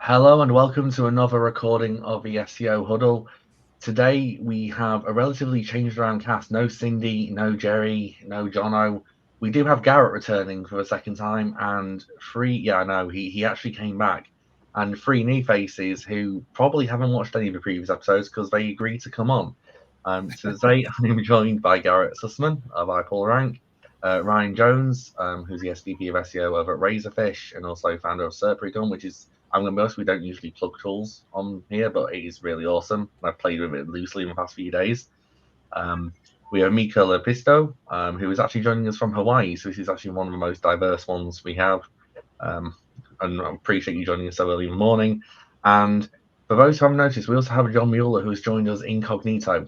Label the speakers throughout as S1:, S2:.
S1: Hello and welcome to another recording of the SEO Huddle. Today we have a relatively changed around cast. No Cindy, no Jerry, no Jono. We do have Garrett returning for the second time, and he actually came back. And three new faces who probably haven't watched any of the previous episodes because they agreed to come on. So today I'm joined by Garrett Sussman of iPullRank, Ryan Jones, who's the SVP of SEO over at Razorfish and also founder of Serprygon, which is, I'm going to be honest, we don't usually plug tools on here, but it is really awesome. I've played with it loosely in the past few days. We have Mika Lepisto, who is actually joining us from Hawaii, so this is actually one of the most diverse ones we have. And I appreciate you joining us so early in the morning. And for those who haven't noticed, we also have John Mueller, who has joined us incognito.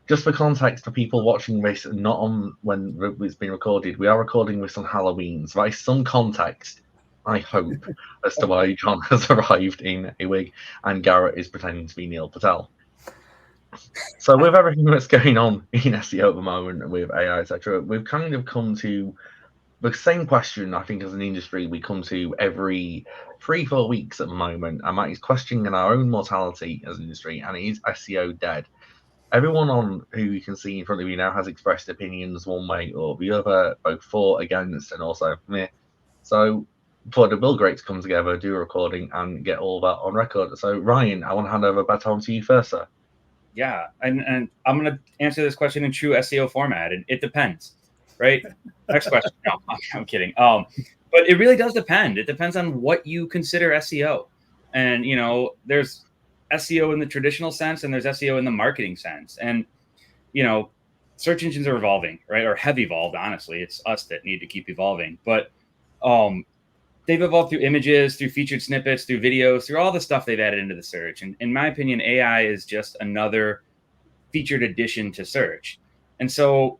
S1: Just for context for people watching this, not on when it's been recorded, we are recording this on Halloween, so that is some context, I hope, as to why John has arrived in a wig and Garrett is pretending to be Neil Patel. So with everything that's going on in SEO at the moment with AI, etc., we've kind of come to the same question, I think, as an industry we come to every 3-4 weeks at the moment, and that is questioning our own mortality as an industry, and it is SEO dead. Everyone on who you can see in front of you now has expressed opinions one way or the other, both for, against, and also meh. So thought it will great to come together, do a recording, and get all that on record. So Ryan, I want to hand over baton to you first, sir.
S2: Yeah, and I'm going to answer this question in true SEO format. It depends, right? Next question. No, I'm kidding. But it really does depend. It depends on what you consider SEO. And, there's SEO in the traditional sense and there's SEO in the marketing sense. And, search engines are evolving, right? Or have evolved, honestly. It's us that need to keep evolving. But they've evolved through images, through featured snippets, through videos, through all the stuff they've added into the search. And in my opinion, AI is just another featured addition to search. And so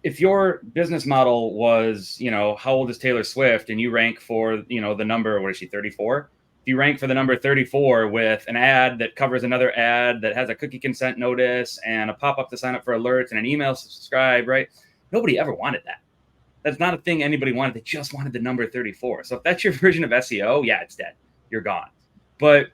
S2: if your business model was, how old is Taylor Swift, and you rank for, the number, what is she, 34? If you rank for the number 34 with an ad that covers another ad that has a cookie consent notice and a pop-up to sign up for alerts and an email to subscribe, right? Nobody ever wanted that. That's not a thing anybody wanted. They just wanted the number 34. So if that's your version of SEO, yeah, it's dead. You're gone. But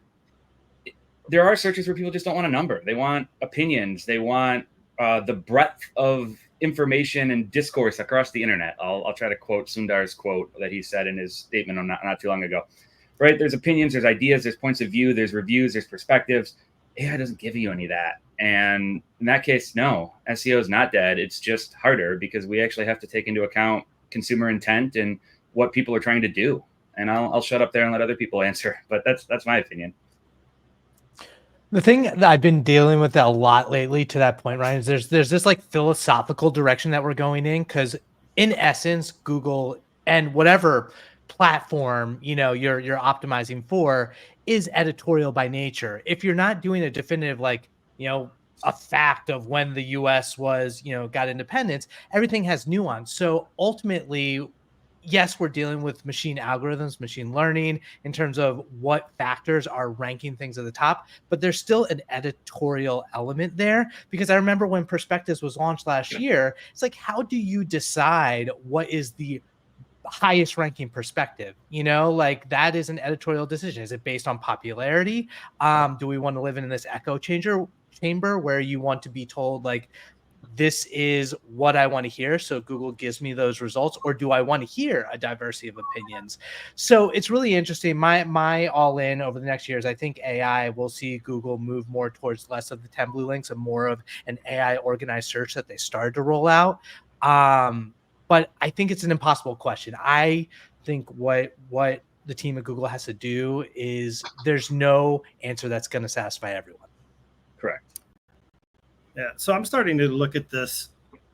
S2: there are searches where people just don't want a number. They want opinions. They want the breadth of information and discourse across the internet. I'll try to quote Sundar's quote that he said in his statement not too long ago. Right? There's opinions, there's ideas, there's points of view, there's reviews, there's perspectives. AI doesn't give you any of that. And in that case, no, SEO is not dead. It's just harder because we actually have to take into account consumer intent and what people are trying to do. And I'll shut up there and let other people answer. But that's my opinion.
S3: The thing that I've been dealing with a lot lately, to that point, Ryan, is there's this like philosophical direction that we're going in, because in essence, Google and whatever platform you're optimizing for is editorial by nature. If you're not doing a definitive a fact of when the US was got independence, everything has nuance. So ultimately, yes, we're dealing with machine algorithms, machine learning in terms of what factors are ranking things at the top, but there's still an editorial element there, because I remember when Perspectives was launched last year, it's like, how do you decide what is the highest ranking perspective? Like, that is an editorial decision. Is it based on popularity? Do we want to live in this echo chamber where you want to be told, like, this is what I want to hear, so Google gives me those results, or do I want to hear a diversity of opinions? So it's really interesting. My all in over the next years, I think AI will see Google move more towards less of the 10 blue links and more of an AI organized search that they started to roll out. But I think it's an impossible question. I think what the team at Google has to do is, there's no answer that's going to satisfy everyone.
S2: Correct.
S4: Yeah, so I'm starting to look at this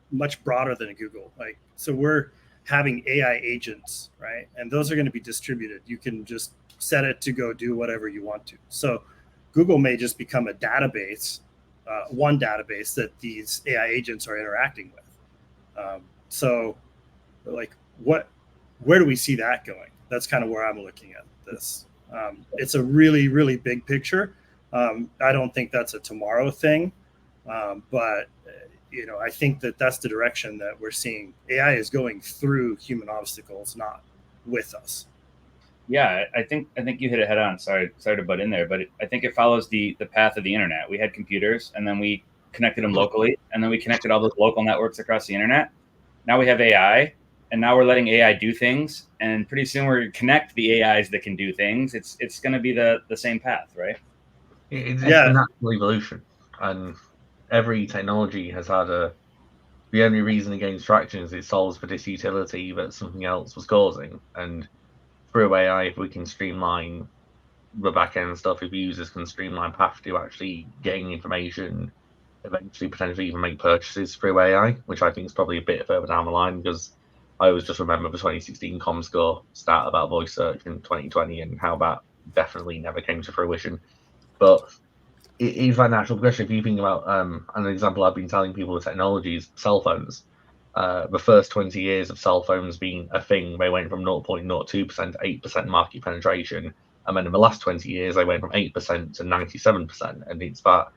S4: much broader than Google. So we're having AI agents, right? And those are going to be distributed. You can just set it to go do whatever you want to. So Google may just become a database, one database that these AI agents are interacting with. So where do we see that going? That's kind of where I'm looking at this. It's a really, really big picture. I don't think that's a tomorrow thing. But I think that's the direction that we're seeing. AI is going through human obstacles, not with us.
S2: Yeah, I think you hit it head on. Sorry to butt in there, but I think it follows the path of the internet. We had computers, and then we connected them locally, and then we connected all those local networks across the internet. Now we have AI, and now we're letting AI do things, and pretty soon we're going to connect the AIs that can do things. It's going to be the same path, right?
S1: It's a natural evolution, and every technology has had the only reason it gains traction is it solves for this utility that something else was causing. And through AI, if we can streamline the back end stuff, if users can streamline path to actually getting information, eventually potentially even make purchases through AI, which I think is probably a bit further down the line, because I always just remember the 2016 ComScore stat about voice search in 2020 and how that definitely never came to fruition. But it is that natural progression. If you think about an example I've been telling people with technologies, cell phones. The first 20 years of cell phones being a thing, they went from 0.02% to 8% market penetration. And then in the last 20 years, they went from 8% to 97%. And it's that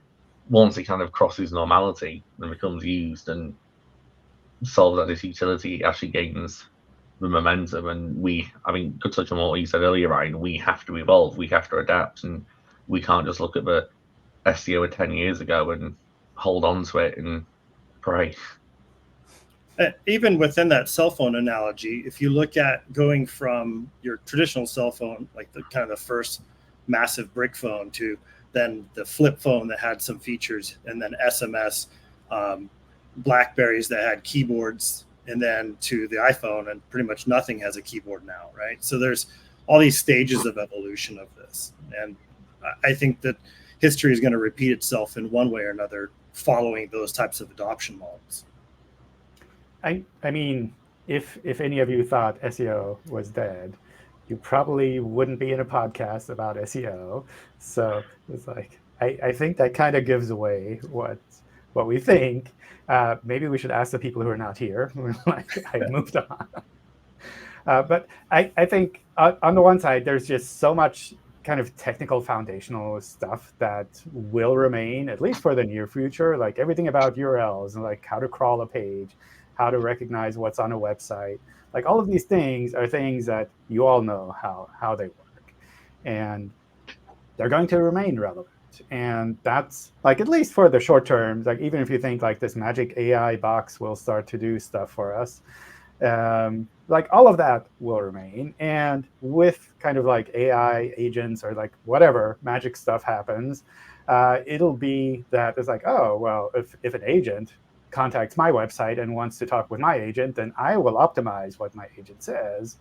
S1: once it kind of crosses normality and becomes used and solves that this utility, it actually gains the momentum. And I mean, good touch on what you said earlier, Ryan, we have to evolve, we have to adapt, and we can't just look at the SEO of 10 years ago and hold on to it and pray.
S4: Even within that cell phone analogy, if you look at going from your traditional cell phone, like the kind of the first massive brick phone, to then the flip phone that had some features, and then SMS, Blackberries that had keyboards, and then to the iPhone, and pretty much nothing has a keyboard now, right? So there's all these stages of evolution of this. And I think that history is going to repeat itself in one way or another following those types of adoption models.
S5: I mean, if any of you thought SEO was dead, you probably wouldn't be in a podcast about SEO. So it's like, I think that kind of gives away what we think. Maybe we should ask the people who are not here. I moved on. But I think on the one side, there's just so much kind of technical foundational stuff that will remain, at least for the near future, like everything about URLs and like how to crawl a page, how to recognize what's on a website. Like all of these things are things that you all know how they work. And they're going to remain relevant. And that's like, at least for the short term, like even if you think like this magic AI box will start to do stuff for us, like all of that will remain. And with kind of like AI agents or like whatever magic stuff happens, it'll be that it's like, oh, well, if an agent contacts my website and wants to talk with my agent, then I will optimize what my agent says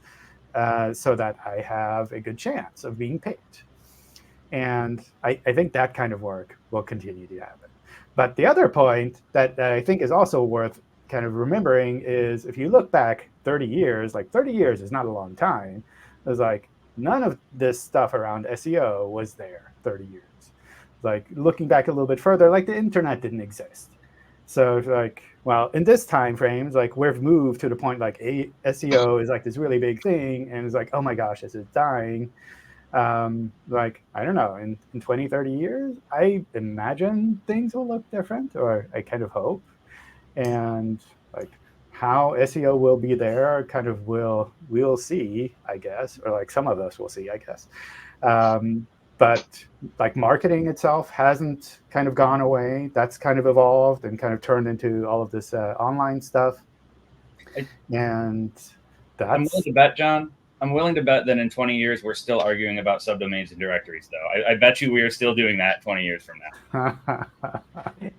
S5: so that I have a good chance of being picked. And I think that kind of work will continue to happen. But the other point that I think is also worth kind of remembering is if you look back 30 years, like 30 years is not a long time. There's like none of this stuff around SEO was there 30 years. Like looking back a little bit further, like the internet didn't exist. So like, well, in this time frame, like we've moved to the point like SEO is like this really big thing, and it's like, oh my gosh, this is dying. Like, I don't know, in 20, 30 years, I imagine things will look different, or I kind of hope. And like how SEO will be there, kind of we'll see, I guess, or like some of us will see, I guess. But like marketing itself hasn't kind of gone away. That's kind of evolved and kind of turned into all of this online stuff. And that's...
S2: I'm willing to bet, John. I'm willing to bet that in 20 years, we're still arguing about subdomains and directories, though. I bet you we are still doing that 20 years from now.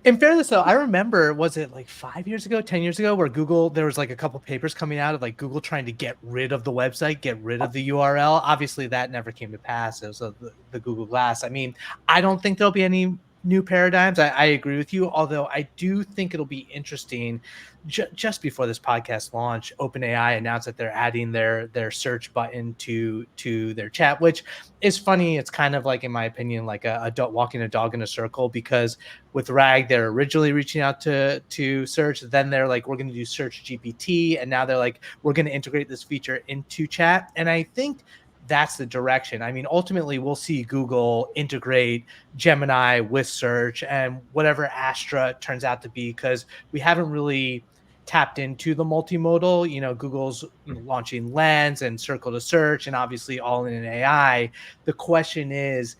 S3: In fairness, though, I remember, was it like 5 years ago, 10 years ago, where Google, there was like a couple papers coming out of like Google trying to get rid of the website, get rid of the URL. Obviously, that never came to pass. It was the Google Glass. I mean, I don't think there'll be any new paradigms. I agree with you, although I do think it'll be interesting. Just before this podcast launch, OpenAI announced that they're adding their search button to their chat, which is funny. It's kind of like, in my opinion, like a walking a dog in a circle, because with RAG, they're originally reaching out to search. Then they're like, we're going to do search GPT. And now they're like, we're going to integrate this feature into chat. And I think that's the direction. I mean, ultimately, we'll see Google integrate Gemini with search and whatever Astra turns out to be, because we haven't really tapped into the multimodal. Google's launching Lens and Circle to Search, and obviously all in AI. The question is,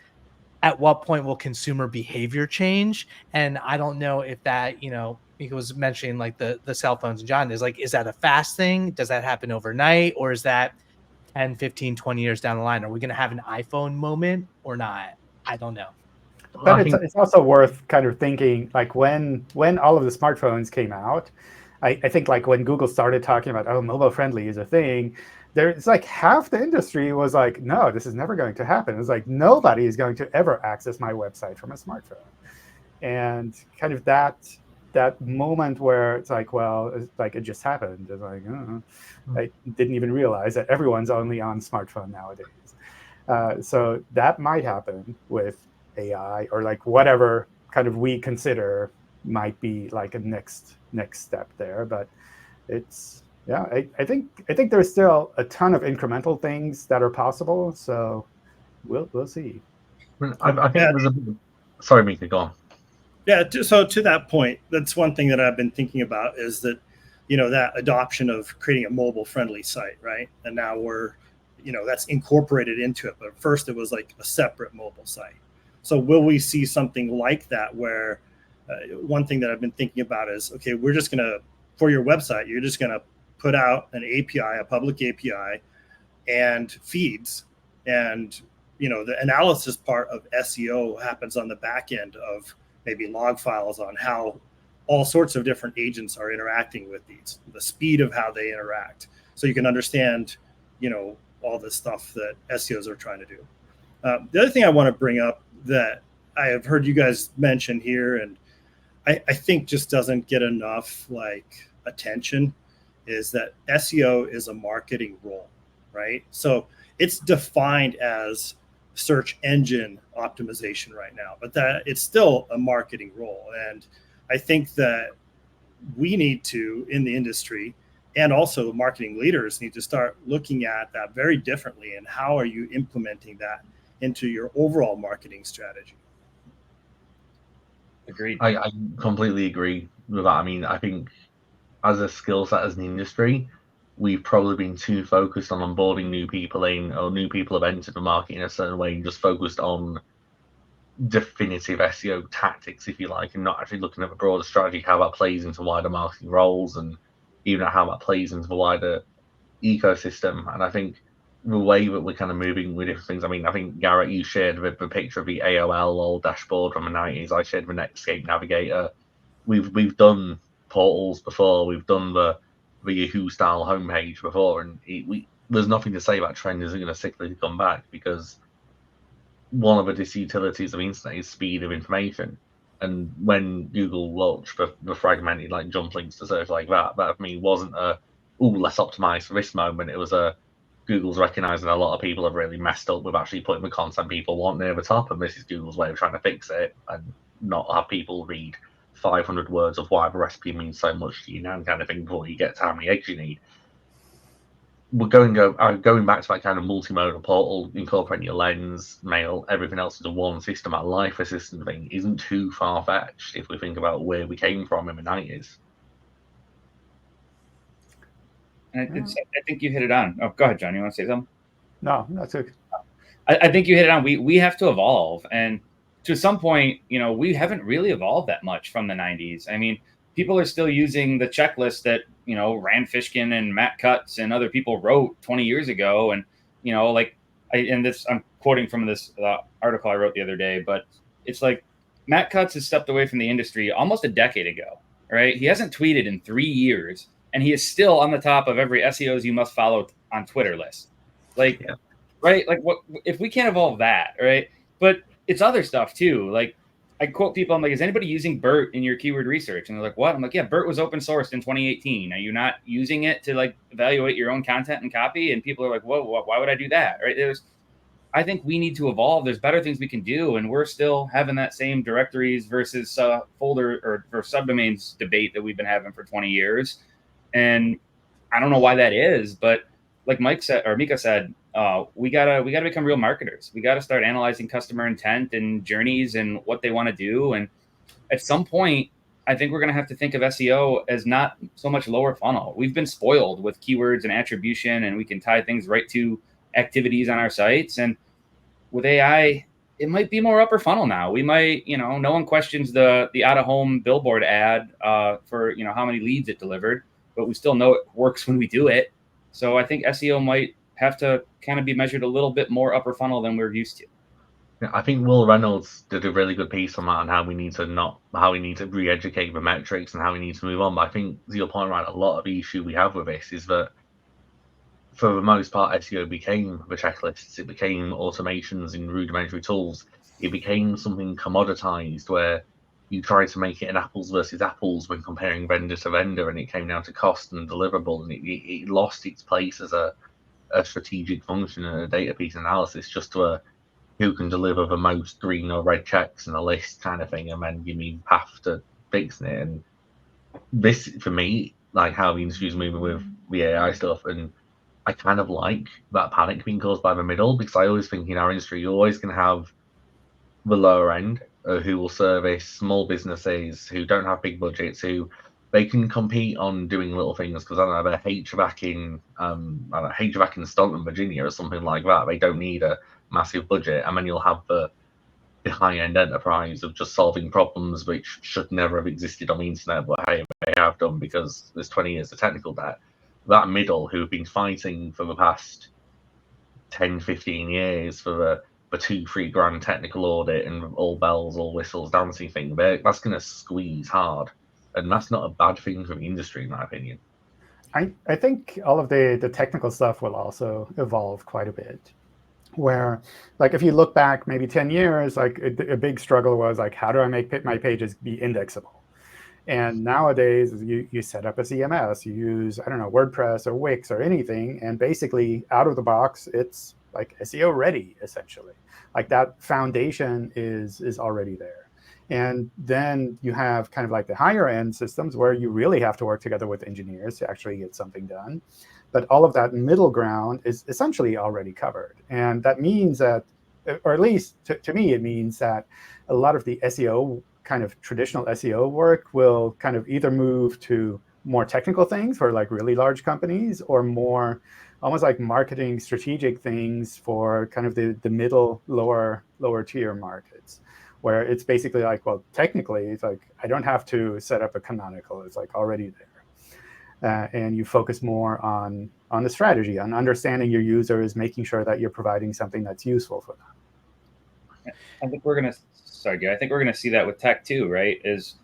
S3: at what point will consumer behavior change? And I don't know if that, Mika was mentioning like the cell phones, and John is like, is that a fast thing? Does that happen overnight? Or is that 10, 15, 20 years down the line? Are we going to have an iPhone moment or not? I don't know.
S5: But it's also worth kind of thinking, like when all of the smartphones came out, I think like when Google started talking about, oh, mobile friendly is a thing, it's like half the industry was like, no, this is never going to happen. It's like nobody is going to ever access my website from a smartphone. And kind of that moment where it's like, well, it's like it just happened. It's like, I didn't even realize that everyone's only on smartphone nowadays. So that might happen with AI, or like whatever kind of we consider might be like a next step there. But it's, yeah, I think there's still a ton of incremental things that are possible. So we'll see.
S1: I think there's a. Sorry, Mika, go on.
S4: Yeah. So to that point, that's one thing that I've been thinking about is that, that adoption of creating a mobile friendly site, right? And now we're, that's incorporated into it. But first it was like a separate mobile site. So will we see something like that where one thing that I've been thinking about is, okay, we're just going to, for your website, you're just going to put out an API, a public API, and feeds. And, the analysis part of SEO happens on the back end of maybe log files on how all sorts of different agents are interacting with these, the speed of how they interact. So you can understand, all the stuff that SEOs are trying to do. The other thing I want to bring up that I have heard you guys mention here, and I think just doesn't get enough like attention, is that SEO is a marketing role, right? So it's defined as search engine optimization right now, but that it's still a marketing role. And I think that we need to, in the industry, and also marketing leaders need to start looking at that very differently. And how are you implementing that into your overall marketing strategy?
S2: Agreed.
S1: I completely agree with that. I mean, I think as a skill set, as an industry, we've probably been too focused on onboarding new people in, or new people have entered the market in a certain way, and just focused on definitive SEO tactics, if you like, and not actually looking at the broader strategy, how that plays into wider marketing roles, and even how that plays into the wider ecosystem. And I think the way that we're kind of moving with different things, I mean, I think, Garrett, you shared the picture of the AOL old dashboard from the 90s. I shared the Netscape Navigator. We've done portals before. We've done the Yahoo style homepage before, and there's nothing to say that trend isn't going to cyclically come back, because one of the disutilities of internet is speed of information. And when Google launched the fragmented like jump links to search like that for me wasn't let's optimize for this moment. It was Google's recognizing a lot of people have really messed up with actually putting the content people want near the top, and this is Google's way of trying to fix it and not have people read 500 words of why the recipe means so much to you now, kind of thing, before you get to how many eggs you need. We're going back to that kind of multimodal portal, incorporating your Lens, mail, everything else into one system. That life assistant thing isn't too far-fetched if we think about where we came from in the 90s.
S2: And I think you hit it on. Oh, go ahead, John. You want to say something?
S5: No, that's okay.
S2: I think you hit it on. We have to evolve. And to some point, we haven't really evolved that much from the 90s. I mean, people are still using the checklist that, Rand Fishkin and Matt Cutts and other people wrote 20 years ago. And, I'm quoting from this article I wrote the other day, but it's like Matt Cutts has stepped away from the industry almost a decade ago, right? He hasn't tweeted in 3 years, and he is still on the top of every SEOs you must follow on Twitter list. Like, yeah. Right? Like, what if we can't evolve that, right? But it's other stuff too. Like, I quote people, I'm like, is anybody using BERT in your keyword research? And they're like, what? I'm like, yeah, BERT was open sourced in 2018. Are you not using it to like evaluate your own content and copy? And people are like, whoa, why would I do that? Right? I think we need to evolve. There's better things we can do. And we're still having that same directories versus folder or subdomains debate that we've been having for 20 years. And I don't know why that is, but like Mike said, or Mika said, we gotta become real marketers. We gotta start analyzing customer intent and journeys and what they want to do. And at some point, I think we're going to have to think of SEO as not so much lower funnel. We've been spoiled with keywords and attribution, and we can tie things right to activities on our sites. And with AI, it might be more upper funnel now. We might, no one questions the out-of-home billboard ad for, how many leads it delivered, but we still know it works when we do it. So I think SEO might have to kind of be measured a little bit more upper funnel than we're used to.
S1: Yeah, I think Will Reynolds did a really good piece on that, on how we need to re-educate the metrics and how we need to move on. But I think, to your point, right, a lot of the issue we have with this is that for the most part, SEO became the checklists, it became automations in rudimentary tools, it became something commoditized where you try to make it an apples versus apples when comparing vendor to vendor, and it came down to cost and deliverable, and it lost its place as a strategic function and a data piece analysis, just to a who can deliver the most green or red checks in a list kind of thing, and then give me a path to fixing it. And this, for me, like how the industry's moving with the AI stuff, and I kind of like that panic being caused by the middle, because I always think in our industry, you're always going to have the lower end who will service small businesses who don't have big budgets, who they can compete on doing little things, because I don't know, they're HVAC in Staunton, Virginia, or something like that. They don't need a massive budget, and then you'll have the high-end enterprise of just solving problems which should never have existed on the internet, but hey, they have done because there's 20 years of technical debt. That middle, who've been fighting for the past 10, 15 years for the 2-3 grand technical audit and all bells, all whistles, dancing thing, that's going to squeeze hard, and that's not a bad thing for the industry, in my opinion.
S5: I think all of the technical stuff will also evolve quite a bit. Where, like, if you look back maybe 10 years, like a big struggle was like, how do I make my pages be indexable? And nowadays, you set up a CMS, you use, I don't know, WordPress or Wix or anything, and basically out of the box, it's like SEO ready, essentially. Like that foundation is already there. And then you have kind of like the higher end systems where you really have to work together with engineers to actually get something done. But all of that middle ground is essentially already covered. And that means that, or at least to me, it means that a lot of the SEO, kind of traditional SEO work, will kind of either move to more technical things for like really large companies, or more almost like marketing strategic things for kind of the middle, lower tier markets, where it's basically like, well, technically, it's like, I don't have to set up a canonical. It's like already there. And you focus more on the strategy, on understanding your users, making sure that you're providing something that's useful for them.
S2: I think we're gonna see that with tech too, right? Is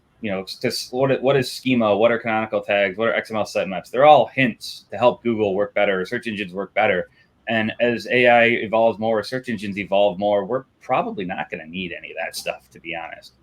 S2: just what is schema, what are canonical tags, what are XML sitemaps? They're all hints to help Google work better, search engines work better. And as AI evolves more, search engines evolve more, we're probably not going to need any of that stuff, to be honest.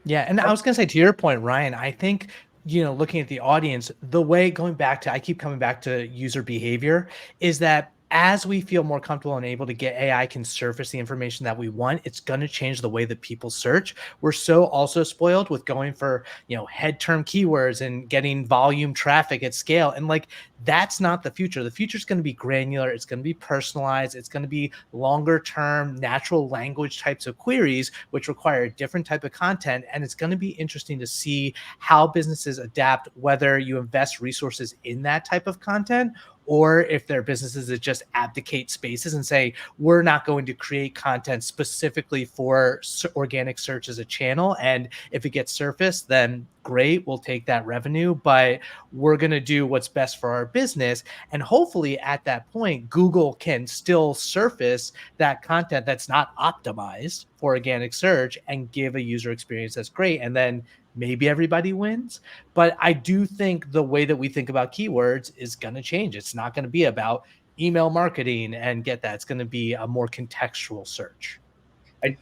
S3: Yeah, and I was going to say, to your point, Ryan, I think, looking at the audience, the way I keep coming back to user behavior, is that as we feel more comfortable and able to get AI can surface the information that we want, it's going to change the way that people search. We're so also spoiled with going for, head term keywords and getting volume traffic at scale. And like, that's not the future. The future is going to be granular. It's going to be personalized. It's going to be longer term natural language types of queries, which require a different type of content. And it's going to be interesting to see how businesses adapt, whether you invest resources in that type of content, or if there are businesses that just abdicate spaces and say, we're not going to create content specifically for organic search as a channel. And if it gets surfaced, then great, we'll take that revenue, but we're going to do what's best for our business. And hopefully at that point, Google can still surface that content that's not optimized for organic search and give a user experience that's great. And then maybe everybody wins. But I do think the way that we think about keywords is going to change. It's not going to be about email marketing and get that. It's going to be a more contextual search.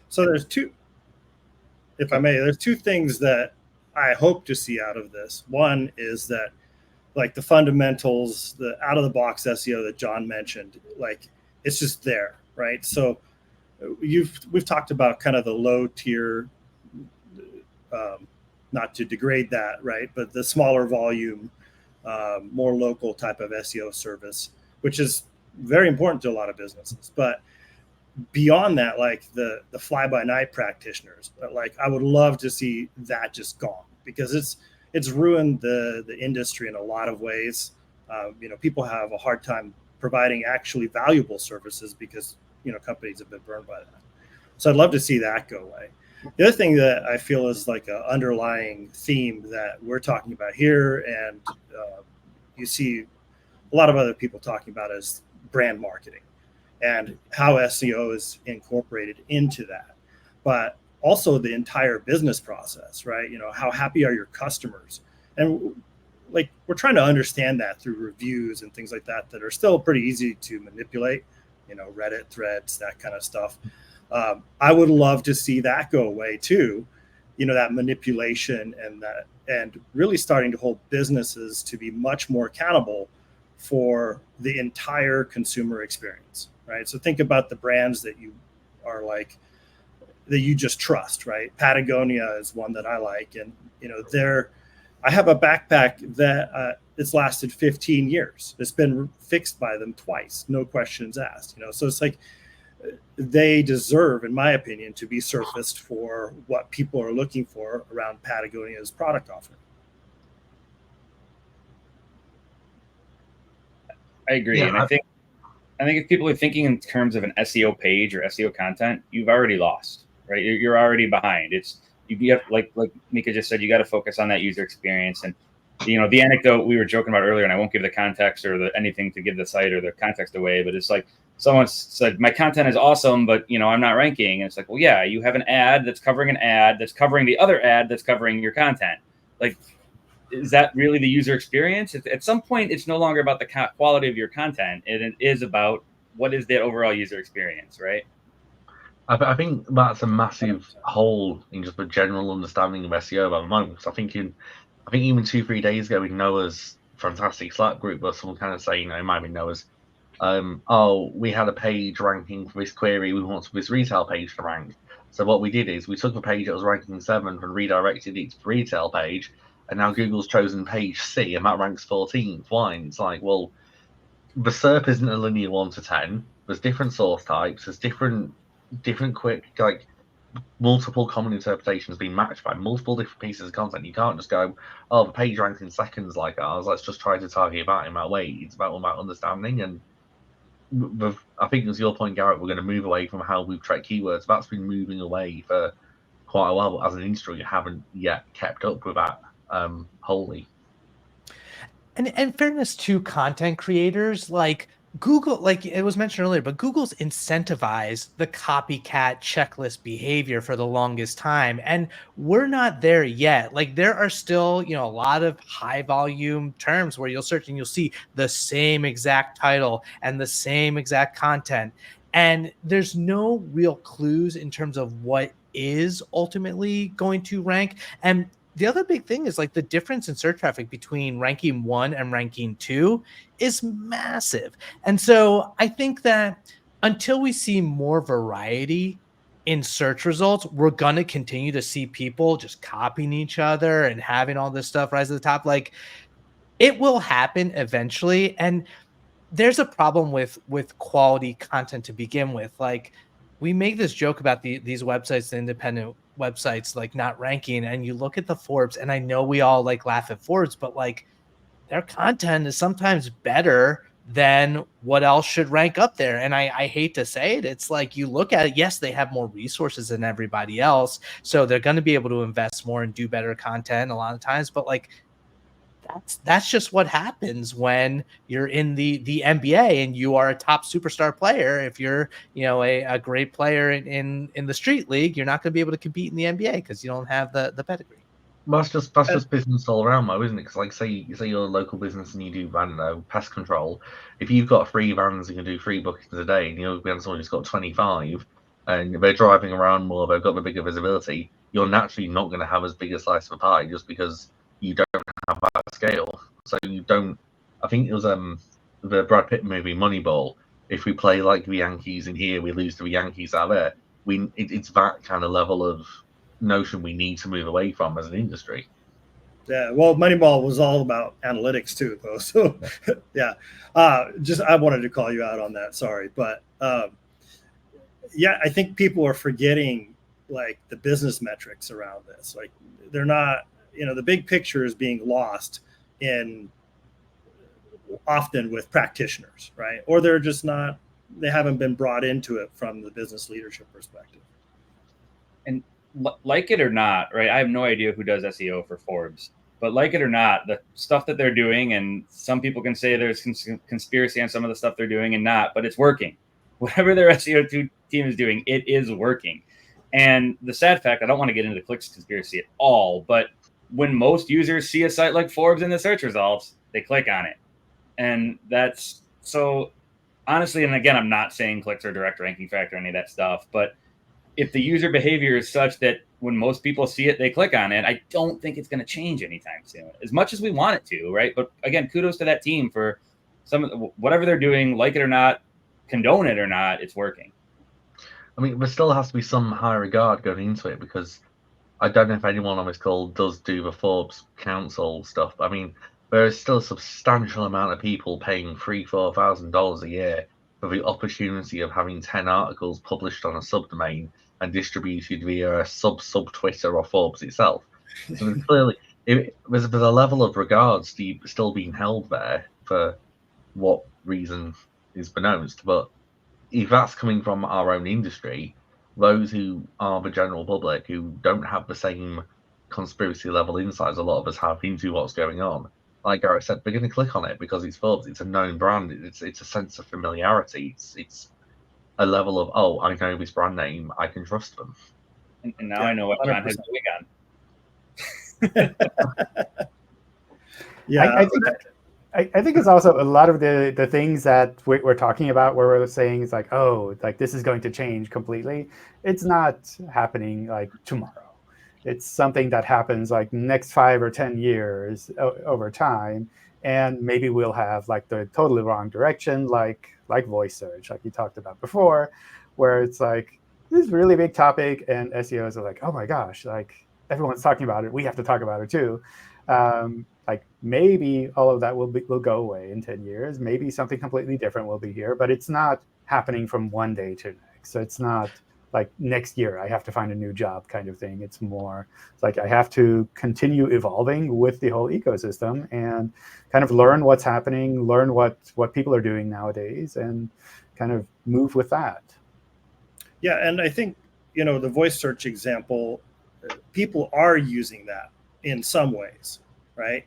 S4: So there's two things that I hope to see out of this. One is that, like, the fundamentals, the out of the box SEO that John mentioned, like, it's just there, right? So we've talked about kind of the low tier, not to degrade that, right? But the smaller volume, more local type of SEO service, which is very important to a lot of businesses. But beyond that, like the fly-by-night practitioners, but like I would love to see that just gone, because it's ruined the industry in a lot of ways. People have a hard time providing actually valuable services because companies have been burned by that. So I'd love to see that go away. The other thing that I feel is like an underlying theme that we're talking about here, and you see a lot of other people talking about, is brand marketing and how SEO is incorporated into that, but also the entire business process, right? How happy are your customers? And like, we're trying to understand that through reviews and things like that are still pretty easy to manipulate, Reddit threads, that kind of stuff. I would love to see that go away too, that manipulation and really starting to hold businesses to be much more accountable for the entire consumer experience, right? So think about the brands that you are like, that you just trust, right? Patagonia is one that I like. And, I have a backpack that it's lasted 15 years. It's been fixed by them twice, no questions asked, So it's like, they deserve, in my opinion, to be surfaced for what people are looking for around Patagonia's product offering.
S2: I agree.
S1: Yeah,
S2: and I think if people are thinking in terms of an SEO page or SEO content, you've already lost, right? You're already behind. You have, like Mika just said, you got to focus on that user experience. And the anecdote we were joking about earlier, and I won't give the context or anything to give the site or the context away, but it's like someone said, my content is awesome, but I'm not ranking. And it's like, well, yeah, you have an ad that's covering an ad that's covering the other ad that's covering your content. Like, is that really the user experience? At some point, it's no longer about the quality of your content. It is about what is the overall user experience, right?
S1: I think that's a massive hole in just the general understanding of SEO at the moment. So I think even 2-3 days ago in Noah's fantastic Slack group, where someone kind of saying, it might be Noah's, we had a page ranking for this query, we want this retail page to rank. So what we did is we took a page that was ranking 7th and redirected it to the retail page, and now Google's chosen page C, and that ranks 14th. Why? And it's like, well, the SERP isn't a linear 1 to 10. There's different source types. There's different quick, like, multiple common interpretations being matched by multiple different pieces of content. You can't just go, oh, the page ranks in seconds like ours, let's just try to target about in that way. It's about understanding. And I think it was your point, Garrett, we're going to move away from how we've tracked keywords. That's been moving away for quite a while, but as an industry, you haven't yet kept up with that wholly.
S3: And fairness to content creators, like Google, like it was mentioned earlier, but Google's incentivized the copycat checklist behavior for the longest time. And we're not there yet. Like, there are still, a lot of high volume terms where you'll search and you'll see the same exact title and the same exact content. And there's no real clues in terms of what is ultimately going to rank. And the other big thing is, like, the difference in search traffic between ranking 1 and ranking 2 is massive. And so I think that until we see more variety in search results, we're going to continue to see people just copying each other and having all this stuff rise to the top. Like, it will happen eventually. And there's a problem with quality content to begin with. Like, we make this joke about these websites, the independent websites, like, not ranking, and you look at the Forbes, and I know we all like laugh at Forbes, but like, their content is sometimes better than what else should rank up there. And I hate to say it, it's like, you look at it, yes, they have more resources than everybody else, so they're going to be able to invest more and do better content a lot of times, but like, that's just what happens when you're in the NBA and you are a top superstar player. If you're, a great player in the street league, you're not going to be able to compete in the NBA because you don't have the pedigree.
S1: Well, that's just business all around, though, isn't it? Because, like, say you're a local business and you do, I don't know, pest control. If you've got 3 vans and you can do 3 bookings a day, and you're against someone who's got 25, and they're driving around more, they've got the bigger visibility, you're naturally not going to have as big a slice of a pie just because you don't have that scale. So you don't. I think it was the Brad Pitt movie Moneyball. If we play like the Yankees in here, we lose to the Yankees out there. It's that kind of level of notion we need to move away from as an industry.
S4: Yeah, well, Moneyball was all about analytics too, though. So, yeah, I wanted to call you out on that. Sorry, but yeah, I think people are forgetting like the business metrics around this. Like they're not, the big picture is being lost in often with practitioners, right? Or they're just not, they haven't been brought into it from the business leadership perspective.
S2: And like it or not, right? I have no idea who does SEO for Forbes, but like it or not, the stuff that they're doing, and some people can say there's conspiracy on some of the stuff they're doing and not, but it's working. Whatever their SEO team is doing, it is working. And the sad fact, I don't want to get into the clicks conspiracy at all, but when most users see a site like Forbes in the search results, they click on it. And that's so honestly, and again, I'm not saying clicks are direct ranking factor, any of that stuff, but if the user behavior is such that when most people see it, they click on it, I don't think it's going to change anytime soon, as much as we want it to, right? But again, kudos to that team for whatever they're doing, like it or not, condone it or not, it's working.
S1: I mean, there still has to be some high regard going into it, because I don't know if anyone on this call does do the Forbes Council stuff. I mean, there is still a substantial amount of people paying $3,000-4,000 a year for the opportunity of having 10 articles published on a subdomain and distributed via a sub Twitter or Forbes itself. So clearly, there's a level of regard still being held there for what reason is pronounced. But if that's coming from our own industry, those who are the general public, who don't have the same conspiracy level insights a lot of us have into what's going on, like Garrett said, they're going to click on it because it's Forbes. It's a known brand. It's a sense of familiarity. It's a level of, oh, I know this brand name. I can trust them.
S2: And now I know what John has going on.
S5: Yeah, I think it's also a lot of the things that we're talking about where we're saying it's like, oh, like this is going to change completely. It's not happening like tomorrow. It's something that happens like next 5 or 10 years over time. And maybe we'll have like the totally wrong direction, like voice search, like you talked about before, where it's like this really big topic and SEOs are like, oh my gosh, like everyone's talking about it. We have to talk about it too. Like maybe all of that will go away in 10 years. Maybe something completely different will be here, but it's not happening from one day to next. So it's not like next year I have to find a new job kind of thing. It's more like I have to continue evolving with the whole ecosystem and kind of learn what's happening, learn what people are doing nowadays, and kind of move with that.
S4: Yeah, and I think, the voice search example, people are using that in some ways, right?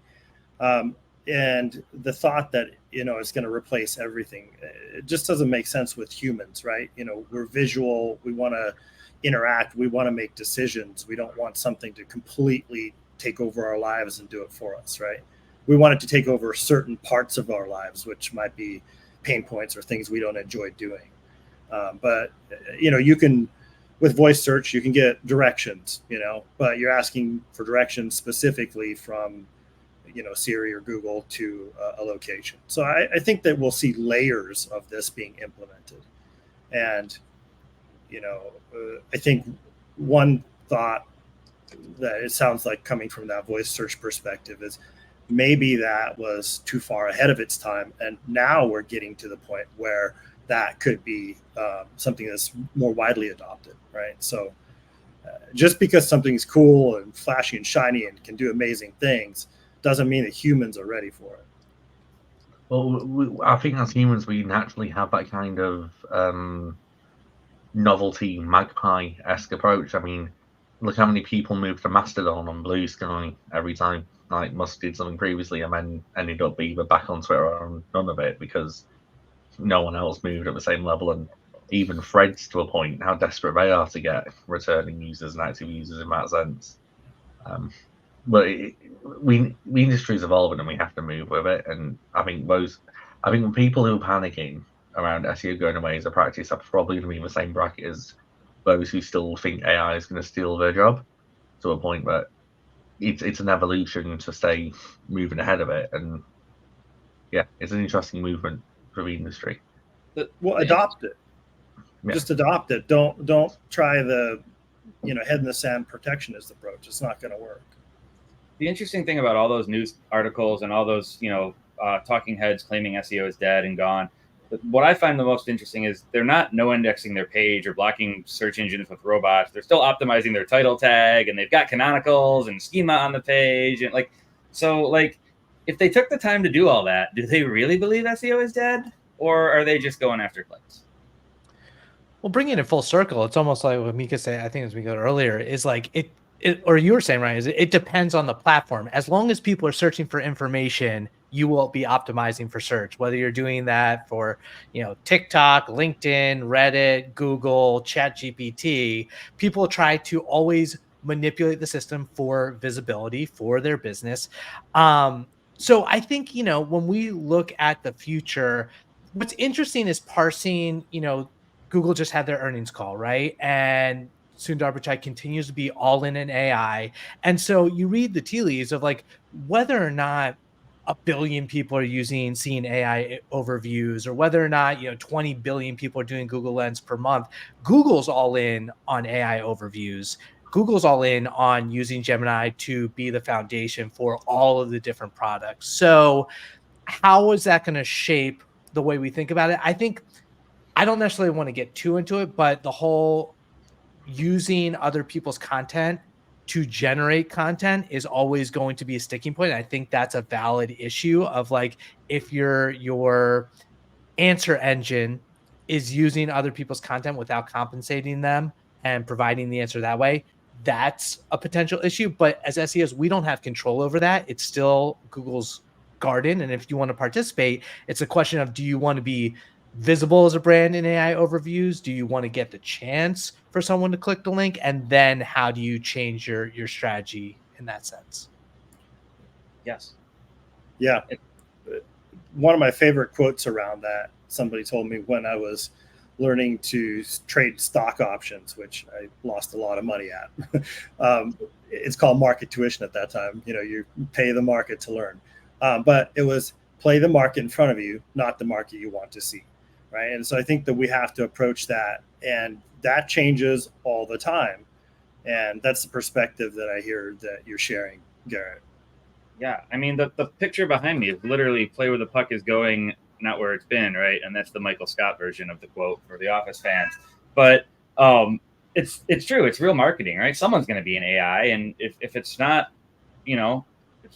S4: And the thought that, it's going to replace everything, it just doesn't make sense with humans, right? We're visual. We want to interact. We want to make decisions. We don't want something to completely take over our lives and do it for us, right? We want it to take over certain parts of our lives, which might be pain points or things we don't enjoy doing. But, you can, with voice search, you can get directions, but you're asking for directions specifically from, Siri or Google to a location. So I think that we'll see layers of this being implemented. And, I think one thought that it sounds like coming from that voice search perspective is maybe that was too far ahead of its time. And now we're getting to the point where that could be something that's more widely adopted, right? So just because something's cool and flashy and shiny and can do amazing things doesn't mean that humans are ready for it.
S1: Well, I think as humans, we naturally have that kind of novelty magpie-esque approach. I mean, look how many people move to Mastodon on Blue Sky every time. Like Musk did something previously and then ended up either back on Twitter or none of it because no one else moved at the same level. And even Threads, to a point, how desperate they are to get returning users and active users in that sense. But the industry is evolving and we have to move with it. And I think when people who are panicking around SEO going away as a practice are probably going to be in the same bracket as those who still think AI is going to steal their job, to a point that it's an evolution to stay moving ahead of it. And yeah, it's an interesting movement for the industry.
S4: Well, adopt it. Yeah. Just adopt it. Don't try the head in the sand protectionist approach. It's not going to work.
S2: The interesting thing about all those news articles and all those talking heads claiming SEO is dead and gone what I find the most interesting is they're not no indexing their page or blocking search engines with robots. They're still optimizing their title tag, and they've got canonicals and schema on the page. And if they took the time to do all that, do they really believe SEO is dead, or are they just going after clicks?
S3: Well, bringing it full circle, it's almost like what Mika said, I think as we go earlier, is like or you were saying, right, is it depends on the platform. As long as people are searching for information, you will be optimizing for search, whether you're doing that for, TikTok, LinkedIn, Reddit, Google, ChatGPT. People try to always manipulate the system for visibility for their business. So I think, when we look at the future, what's interesting is parsing, Google just had their earnings call, right? And Sundar Pichai continues to be all in AI. And so you read the tea leaves of like whether or not a billion people are seeing AI overviews, or whether or not 20 billion people are doing Google Lens per month. Google's all in on AI overviews. Google's all in on using Gemini to be the foundation for all of the different products. So how is that going to shape the way we think about it? I don't necessarily want to get too into it, but the whole using other people's content to generate content is always going to be a sticking point. I think that's a valid issue of like, if your answer engine is using other people's content without compensating them and providing the answer that way, that's a potential issue. But as SEOs, we don't have control over that. It's still Google's garden. And if you want to participate, it's a question of, do you want to be visible as a brand in AI overviews? Do you want to get the chance for someone to click the link? And then how do you change your strategy in that sense?
S2: Yes.
S4: Yeah. One of my favorite quotes around that, somebody told me when I was learning to trade stock options, which I lost a lot of money at. It's called market tuition at that time. You pay the market to learn. But it was play the market in front of you, not the market you want to see. Right. And so I think that we have to approach that, and that changes all the time. And that's the perspective that I hear that you're sharing, Garrett.
S2: Yeah. I mean, the picture behind me is literally play where the puck is going, not where it's been. Right. And that's the Michael Scott version of the quote for the Office fans. But it's true. It's real marketing. Right. Someone's going to be an AI. And if it's not, it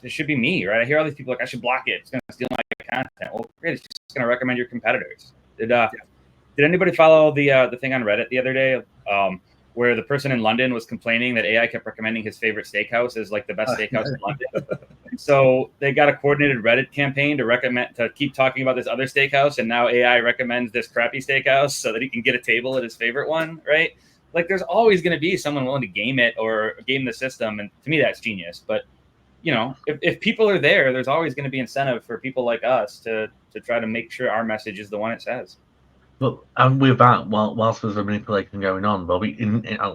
S2: should be me. Right. I hear all these people like, I should block it. It's going to steal my content. Well, great. It's just going to recommend your competitors. Did anybody follow the thing on Reddit the other day where the person in London was complaining that AI kept recommending his favorite steakhouse as like the best steakhouse in London? So they got a coordinated Reddit campaign to keep talking about this other steakhouse, and now AI recommends this crappy steakhouse so that he can get a table at his favorite one, right? Like there's always going to be someone willing to game it or game the system, and to me that's genius. But if people are there, there's always going to be incentive for people like us to try to make sure our message is the one it says.
S1: But with that, whilst there's a manipulation going on, well,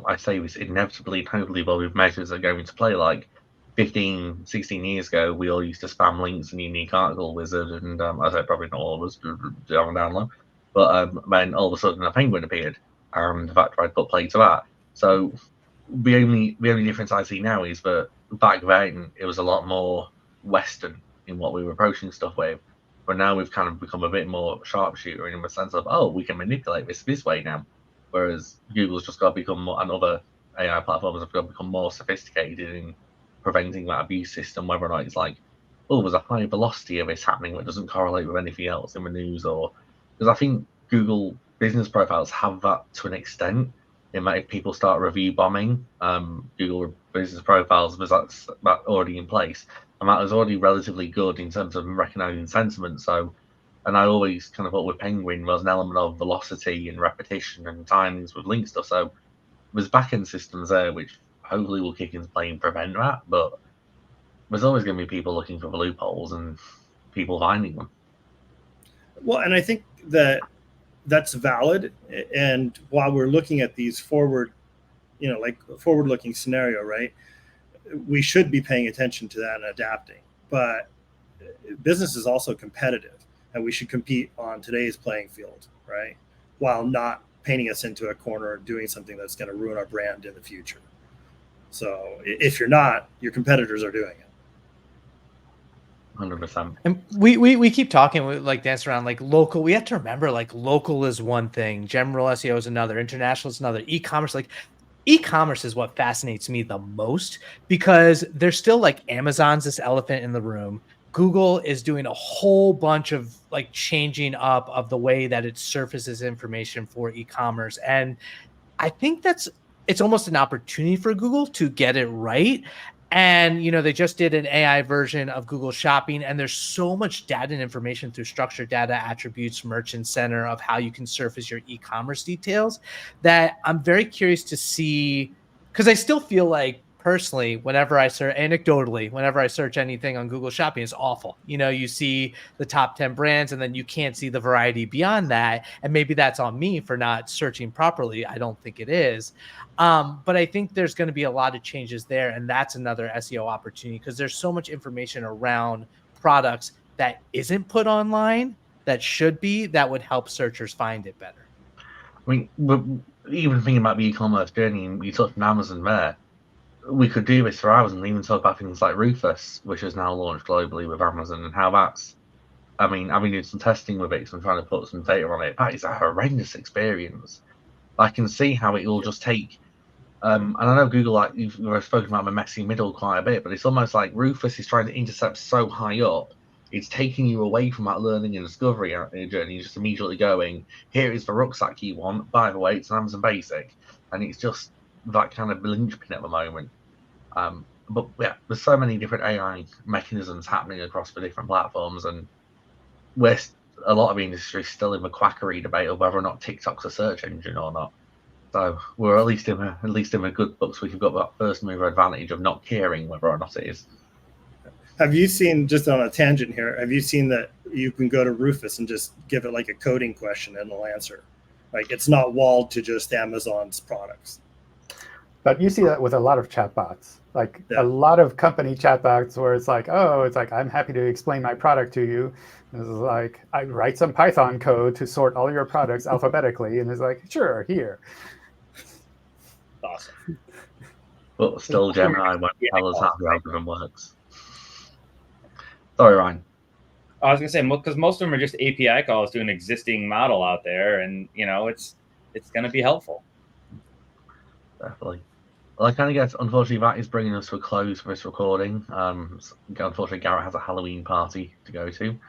S1: I say this inevitably and hopefully, well, with measures that are going into play, like 15, 16 years ago, we all used to spam links and unique article wizard, and I say probably not all of us, down low, but then all of a sudden a penguin appeared, and the fact I put play to that. So the only difference I see now is that back then it was a lot more Western in what we were approaching stuff with. But now we've kind of become a bit more sharpshooter in the sense of, we can manipulate this way now. Whereas Google's just got to become more, and other AI platforms have got to become more sophisticated in preventing that abuse system, whether or not it's like, there's a high velocity of this happening that doesn't correlate with anything else in the news. Or because I think Google business profiles have that to an extent, in that if people start review bombing Google business profiles, because that's already in place. And that was already relatively good in terms of recognizing sentiment. So, and I always kind of thought with Penguin was an element of velocity and repetition and timings with link stuff. So there's back-end systems there which hopefully will kick into play and prevent that. But there's always going to be people looking for the loopholes and people finding them.
S4: Well, and I think that that's valid. And while we're looking at these forward-looking scenario, right? We should be paying attention to that and adapting. But business is also competitive, and we should compete on today's playing field, right? While not painting us into a corner or doing something that's going to ruin our brand in the future. So if you're not, your competitors are doing it.
S1: 100%.
S3: And we keep talking, we like dance around like local. We have to remember like local is one thing, general SEO is another, international is another, e-commerce. Like e-commerce is what fascinates me the most because there's still like Amazon's this elephant in the room. Google is doing a whole bunch of like changing up of the way that it surfaces information for e-commerce. And I think it's almost an opportunity for Google to get it right. And, they just did an AI version of Google Shopping, and there's so much data and information through structured data, attributes, merchant center of how you can surface your e-commerce details that I'm very curious to see, because I still feel like personally, whenever I search anything on Google Shopping, it's awful. You see the top 10 brands, and then you can't see the variety beyond that. And maybe that's on me for not searching properly. I don't think it is. But I think there's going to be a lot of changes there. And that's another SEO opportunity because there's so much information around products that isn't put online that should be, that would help searchers find it better.
S1: I mean, even thinking about the e-commerce journey, and you touched on Amazon there, we could do this for hours and even talk about things like Rufus, which is now launched globally with Amazon, and how that's, I've been doing some testing with it, so I'm trying to put some data on it. That is a horrendous experience. I can see how it will just take, and I know Google, like you've spoken about the messy middle quite a bit, but it's almost like Rufus is trying to intercept so high up, it's taking you away from that learning and discovery journey. You're just immediately going, here is the rucksack you want. By the way, it's an Amazon Basic, and it's just that kind of linchpin at the moment. But yeah, there's so many different AI mechanisms happening across the different platforms, and we're a lot of the industry is still in the quackery debate of whether or not TikTok's a search engine or not. So we're at least in the good books. We've got that first mover advantage of not caring whether or not it is.
S4: Have you seen, just on a tangent here, have you seen that you can go to Rufus and just give it like a coding question and it'll answer? Like it's not walled to just Amazon's products.
S5: But you see that with a lot of chatbots, like a lot of company chatbots where it's like, I'm happy to explain my product to you. And it's like, I write some Python code to sort all your products alphabetically. And it's like, sure, here.
S4: Awesome.
S1: But still, Gemini won't tell us how the algorithm works. Sorry, Ryan.
S2: I was going to say, because most of them are just API calls to an existing model out there. And, it's going to be helpful.
S1: Definitely. Well, I kind of guess, unfortunately, that is bringing us to a close for this recording. Unfortunately, Garrett has a Halloween party to go to,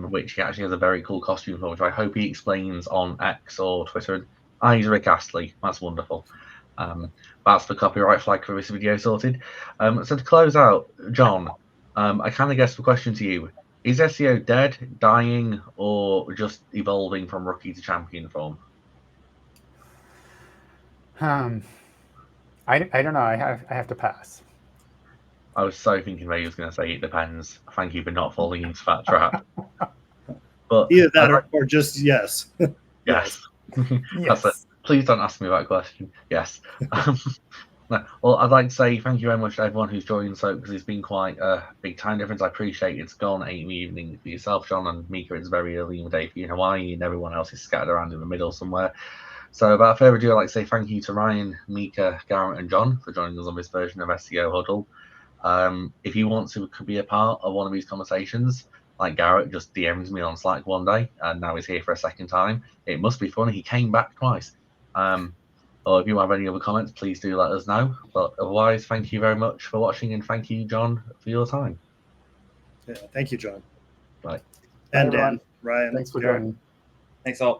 S1: which he actually has a very cool costume for, which I hope he explains on X or Twitter. He's Rick Astley. That's wonderful. That's the copyright flag for this video sorted. So to close out, John, I kind of guess the question to you, is SEO dead, dying, or just evolving from rookie to champion form?
S5: I don't know. I have to pass.
S1: I was so thinking that he was going to say it depends. Thank you for not falling into that trap. But
S4: either that or just yes.
S1: Yes.
S5: Yes.
S1: That's it. Please don't ask me that question. Yes. No. Well, I'd like to say thank you very much to everyone who's joined because it's been quite a big time difference. I appreciate it's gone 8 in the evening for yourself, John, and Mika. It's very early in the day for you in Hawaii, and everyone else is scattered around in the middle somewhere. So without further ado, I'd like to say thank you to Ryan, Mika, Garrett, and John for joining us on this version of SEO Huddle. If you want to be a part of one of these conversations, like Garrett just DM'd me on Slack one day, and now he's here for a second time. It must be funny. He came back twice. Or if you have any other comments, please do let us know. But otherwise, thank you very much for watching, and thank you, John, for your time.
S4: Yeah, thank you, John.
S1: Bye.
S4: And Dan, Ryan.
S5: Thanks for
S4: Garrett.
S5: joining.
S2: Thanks all.